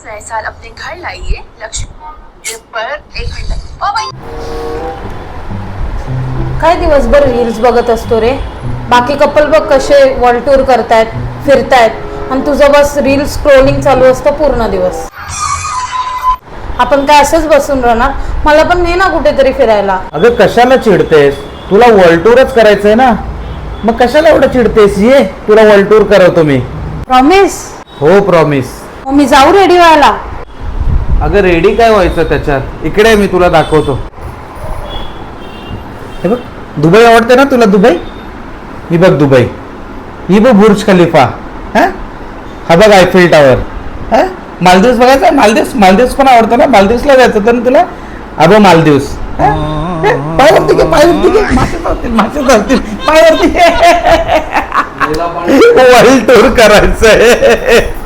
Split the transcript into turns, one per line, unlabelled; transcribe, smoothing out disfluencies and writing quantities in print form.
नए साल अपने घर लाइए लक्ष्मी पर। एक मिनट ओ भाई,
काय दिवसभर रील्स बघत असतो रे? बाकी कपल बघ कसे वर्ल्ड टूर करतायत, फिरतायत, आणि तुझं बस रील स्क्रोलिंग चालू असतं पूर्ण दिवस. आपण काय असंच बसून राहणार? मला पण ने ना कुठेतरी फिरायला.
अगं कशाला चिडतेस? तुला वर्ल्ड टूरच करायचंय ना, मग कशाला एवढं चिडतेस? ये तुला वर्ल्ड टूर करवतो मी.
प्रॉमिस?
हो प्रॉमिस.
मग मी जाऊ रेडी व्हायला?
अगं रेडी काय व्हायचं त्याच्यात? इकडे मी तुला दाखवतो. हे बघ, दुबई आवडते ना तुला? दुबई, ही बघ दुबई, ही बघ बुर्ज खलिफा, हा बघ आयफेल टावर. मालदीव्स बघायचं? मालदीव्स पण आवडतं ना? मालदीव्सला जायचं तर तुला? अगं मालदीव्स. पायवरती घे, पायवरती घे, मासे चालतील पायवरती. वर्ल्ड टूर करायचंय.